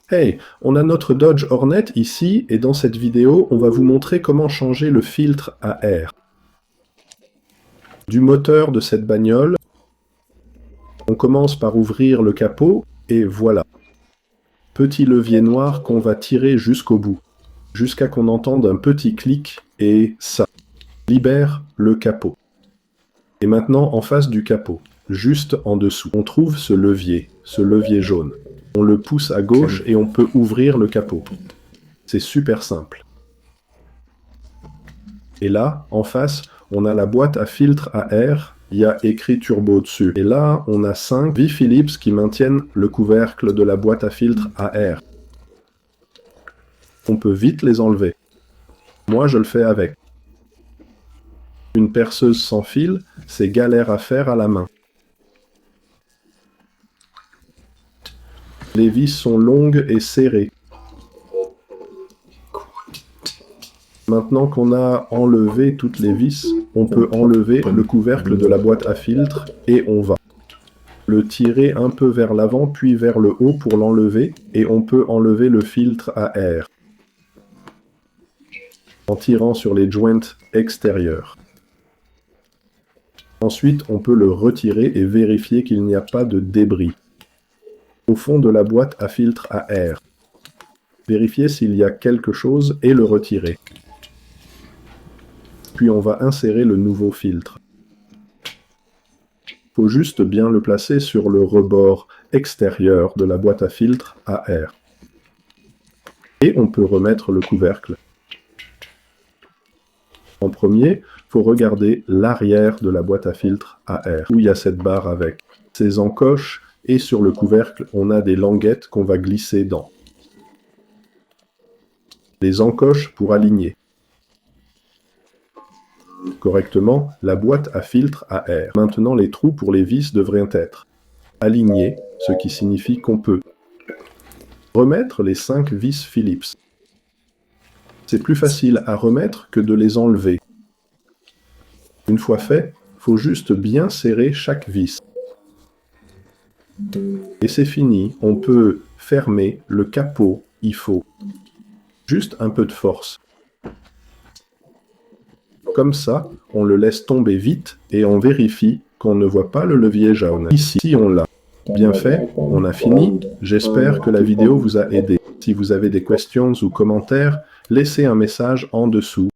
Hey, on a notre Dodge Hornet ici et dans cette vidéo, on va vous montrer comment changer le filtre à air du moteur de cette bagnole. On commence par ouvrir le capot et voilà. Petit levier noir qu'on va tirer jusqu'au bout, jusqu'à qu'on entende un petit clic et ça libère le capot. Et maintenant, en face du capot, juste en dessous, on trouve ce levier jaune. On le pousse à gauche et on peut ouvrir le capot. C'est super simple. Et là, en face, on a la boîte à filtre à air. Il y a écrit turbo dessus. Et là, on a 5 vis Phillips qui maintiennent le couvercle de la boîte à filtre à air. On peut vite les enlever. Moi, je le fais avec. Une perceuse sans fil, c'est galère à faire à la main. Les vis sont longues et serrées. Maintenant qu'on a enlevé toutes les vis, on peut enlever le couvercle de la boîte à filtre et on va le tirer un peu vers l'avant puis vers le haut pour l'enlever et on peut enlever le filtre à air en tirant sur les joints extérieurs. Ensuite, on peut le retirer et vérifier qu'il n'y a pas de débris au fond de la boîte à filtre à air. Vérifier s'il y a quelque chose et le retirer. Puis on va insérer le nouveau filtre. Il faut juste bien le placer sur le rebord extérieur de la boîte à filtre à air. Et on peut remettre le couvercle. En premier, il faut regarder l'arrière de la boîte à filtre à air, où il y a cette barre avec ses encoches, et sur le couvercle, on a des languettes qu'on va glisser dans. Les encoches pour aligner correctement la boîte à filtre à air. Maintenant, les trous pour les vis devraient être alignés, ce qui signifie qu'on peut remettre les 5 vis Phillips. C'est plus facile à remettre que de les enlever. Une fois fait, il faut juste bien serrer chaque vis. Et c'est fini, on peut fermer le capot, il faut juste un peu de force. Comme ça, on le laisse tomber vite et on vérifie qu'on ne voit pas le levier jaune. Ici, on l'a. Bien fait, on a fini. J'espère que la vidéo vous a aidé. Si vous avez des questions ou commentaires, laissez un message en dessous.